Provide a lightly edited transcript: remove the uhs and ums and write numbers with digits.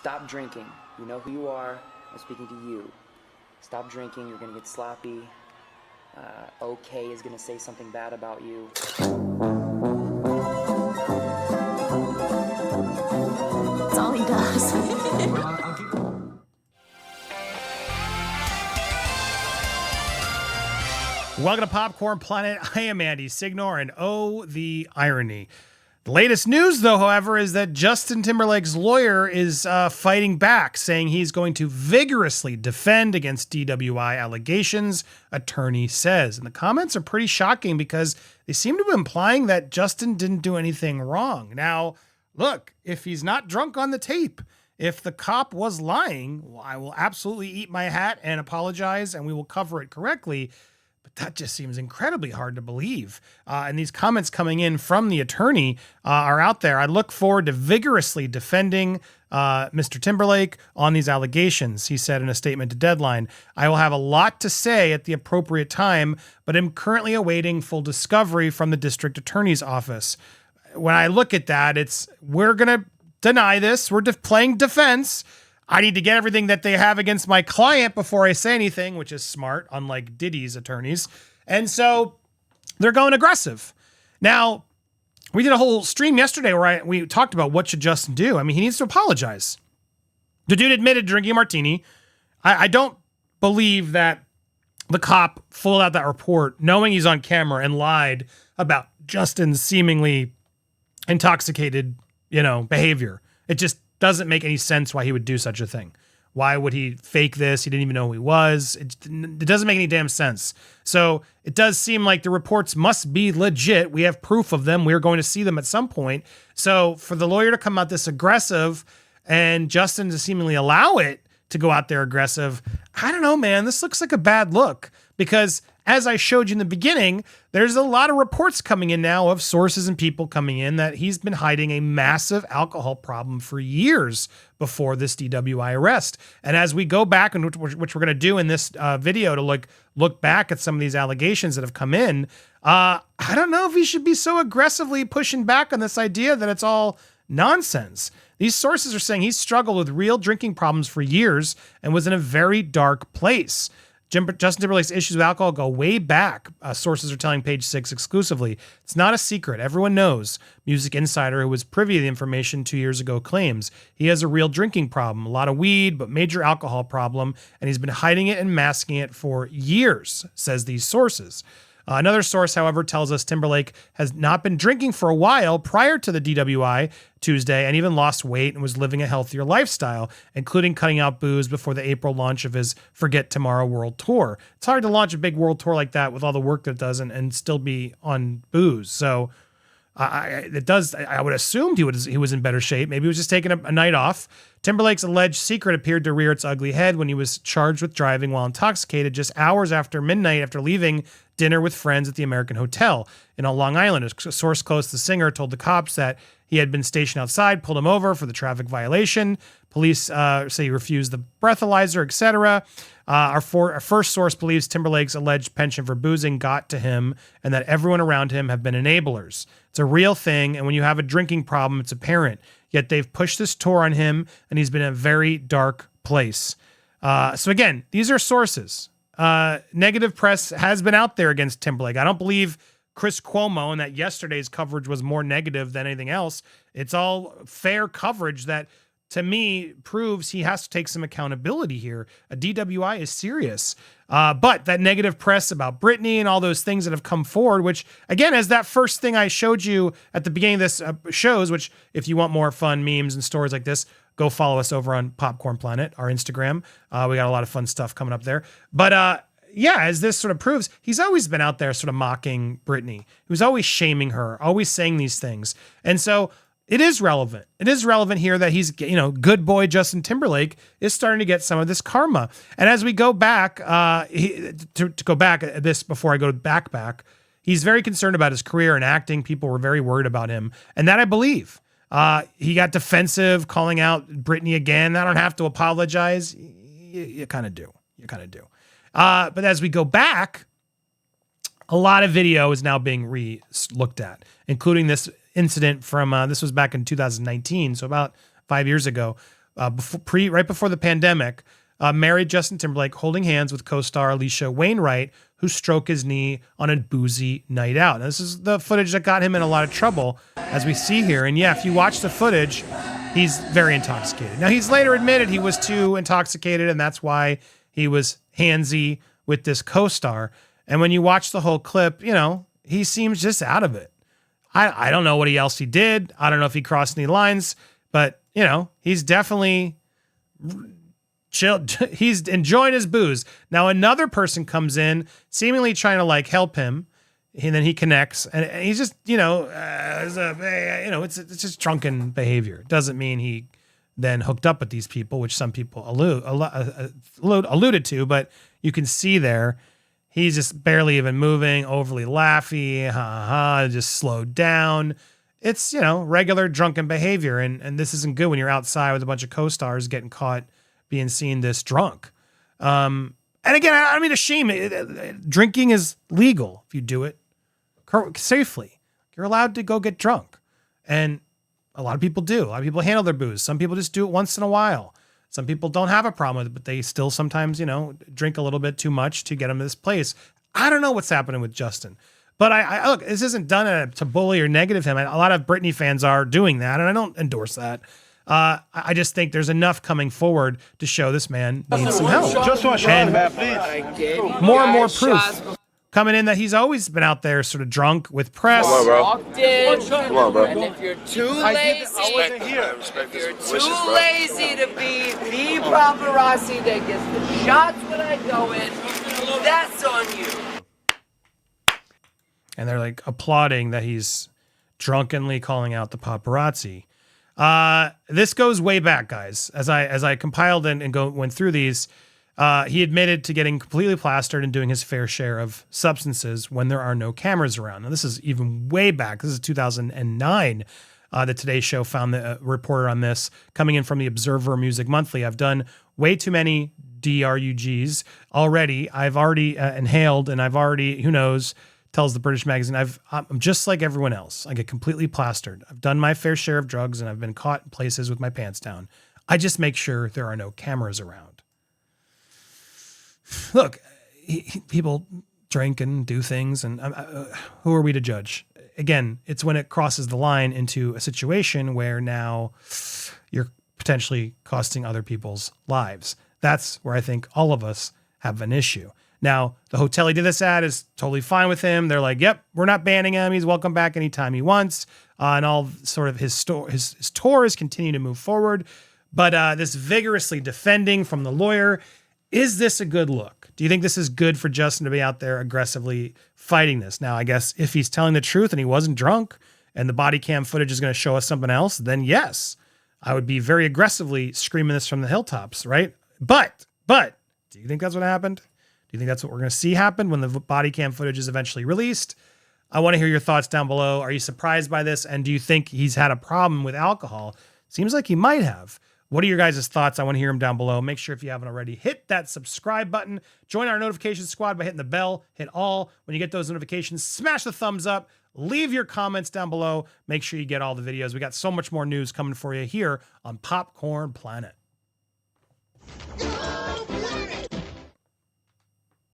Stop drinking. You know who you are. I'm speaking to you. Stop drinking. You're going to get sloppy. OK is going to say something bad about you. That's all he does. Welcome to Popcorn Planet. I am Andy Signore, and oh, the irony. The latest news, though, however, is that Justin Timberlake's lawyer is fighting back, saying he's going to vigorously defend against DWI allegations, attorney says. And the comments are pretty shocking because they seem to be implying that Justin didn't do anything wrong. Now, look, if he's not drunk on the tape, if the cop was lying, well, I will absolutely eat my hat and apologize, and we will cover it correctly. But that just seems incredibly hard to believe. And these comments coming in from the attorney are out there. I look forward to vigorously defending Mr. Timberlake on these allegations, he said in a statement to Deadline. I will have a lot to say at the appropriate time, but am currently awaiting full discovery from the district attorney's office. When I look at that, we're going to deny this. We're playing defense. I need to get everything that they have against my client before I say anything, which is smart, unlike Diddy's attorneys. And so they're going aggressive. Now, we did a whole stream yesterday where we talked about what should Justin do. I mean, he needs to apologize. The dude admitted drinking a martini. I don't believe that the cop filled out that report knowing he's on camera and lied about Justin's seemingly intoxicated, behavior. It just doesn't make any sense why he would do such a thing. Why would he fake this? He didn't even know who he was. It doesn't make any damn sense. So it does seem like the reports must be legit. We have proof of them. We're going to see them at some point. So for the lawyer to come out this aggressive and Justin to seemingly allow it to go out there aggressive, I don't know, man. This looks like a bad look because as I showed you in the beginning, there's a lot of reports coming in now of sources and people coming in that he's been hiding a massive alcohol problem for years before this DWI arrest. And as we go back, and which we're going to do in this video to look back at some of these allegations that have come in, I don't know if he should be so aggressively pushing back on this idea that it's all nonsense. These sources are saying he's struggled with real drinking problems for years and was in a very dark place. Justin Timberlake's issues with alcohol go way back. Sources are telling Page 6 exclusively. It's not a secret. Everyone knows. Music Insider, who was privy to the information 2 years ago, claims he has a real drinking problem, a lot of weed, but major alcohol problem, and he's been hiding it and masking it for years, says these sources. Another source, however, tells us Timberlake has not been drinking for a while prior to the DWI Tuesday and even lost weight and was living a healthier lifestyle, including cutting out booze before the April launch of his Forget Tomorrow World Tour. It's hard to launch a big world tour like that with all the work that it does and still be on booze. So I would assume he was in better shape. Maybe he was just taking a night off. Timberlake's alleged secret appeared to rear its ugly head when he was charged with driving while intoxicated just hours after midnight after leaving dinner with friends at the American Hotel in Long Island. A source close to the singer told the cops that he had been stationed outside, pulled him over for the traffic violation. Police say he refused the breathalyzer, etc. Our first source believes Timberlake's alleged penchant for boozing got to him and that everyone around him have been enablers. It's a real thing, and when you have a drinking problem, it's apparent. Yet they've pushed this tour on him, and he's been in a very dark place. So again, these are sources. Negative press has been out there against Timberlake. I don't believe Chris Cuomo and that yesterday's coverage was more negative than anything else. It's all fair coverage that, to me, proves he has to take some accountability here. A DWI is serious. But that negative press about Britney and all those things that have come forward, which, again, as that first thing I showed you at the beginning of this shows, which if you want more fun memes and stories like this, go follow us over on Popcorn Planet, our Instagram. We got a lot of fun stuff coming up there. But yeah, as this sort of proves, he's always been out there sort of mocking Britney. He was always shaming her, always saying these things. And so it is relevant. It is relevant here that he's, good boy Justin Timberlake is starting to get some of this karma. And as we go back, to go back at this before I go back, he's very concerned about his career and acting. People were very worried about him. And that I believe. He got defensive, calling out Britney again. I don't have to apologize. You kind of do. But as we go back, a lot of video is now being looked at, including this incident from, this was back in 2019, so about 5 years ago, right before the pandemic, married Justin Timberlake, holding hands with co-star Alicia Wainwright, who stroked his knee on a boozy night out. Now, this is the footage that got him in a lot of trouble, as we see here. And yeah, if you watch the footage, he's very intoxicated. Now, he's later admitted he was too intoxicated, and that's why he was handsy with this co-star. And when you watch the whole clip, you know, he seems just out of it. I don't know what else he did. I don't know if he crossed any lines, but, you know, he's definitely chill. He's enjoying his booze. Now, another person comes in, seemingly trying to like help him, and then he connects, and he's just, you know, it's just drunken behavior. It doesn't mean he then hooked up with these people, which some people alluded to, but you can see there, he's just barely even moving, overly laughy, just slowed down. It's, you know, regular drunken behavior, and this isn't good when you're outside with a bunch of co-stars getting caught being seen this drunk. And again, I don't mean to shame it. Drinking is legal if you do it safely. You're allowed to go get drunk. And a lot of people do. A lot of people handle their booze. Some people just do it once in a while. Some people don't have a problem with it, but they still sometimes, you know, drink a little bit too much to get them to this place. I don't know what's happening with Justin. But I look, this isn't done to bully or negative him. A lot of Britney fans are doing that, and I don't endorse that. I just think there's enough coming forward to show this man needs some help. Just one shot, man, please. More and more proof coming in that he's always been out there sort of drunk with press. Come on, bro. Come on, bro. And if you're too lazy, to be the paparazzi that gets the shots when I go in, that's on you. And they're like applauding that he's drunkenly calling out the paparazzi. This goes way back, guys. As I compiled and went through these, he admitted to getting completely plastered and doing his fair share of substances when there are no cameras around. Now, this is even way back. This is 2009. The Today Show found the reporter on this coming in from the Observer Music Monthly. I've done way too many DRUGs already. I've already inhaled, and I've already, who knows, tells the British magazine, I'm just like everyone else. I get completely plastered. I've done my fair share of drugs, and I've been caught in places with my pants down. I just make sure there are no cameras around. Look, people drink and do things, and who are we to judge? Again, it's when it crosses the line into a situation where now you're potentially costing other people's lives. That's where I think all of us have an issue. Now, the hotel he did this at is totally fine with him. They're like, yep, we're not banning him. He's welcome back anytime he wants. And all sort of his tours continue to move forward. But this vigorously defending from the lawyer, is this a good look? Do you think this is good for Justin to be out there aggressively fighting this? Now, I guess if he's telling the truth and he wasn't drunk and the body cam footage is going to show us something else, then yes, I would be very aggressively screaming this from the hilltops, right? But do you think that's what happened? Do you think that's what we're going to see happen when the body cam footage is eventually released? I want to hear your thoughts down below. Are you surprised by this? And do you think he's had a problem with alcohol? Seems like he might have. What are your guys' thoughts? I want to hear them down below. Make sure if you haven't already, hit that subscribe button. Join our notification squad by hitting the bell. Hit all. When you get those notifications, smash the thumbs up. Leave your comments down below. Make sure you get all the videos. We got so much more news coming for you here on Popcorn Planet.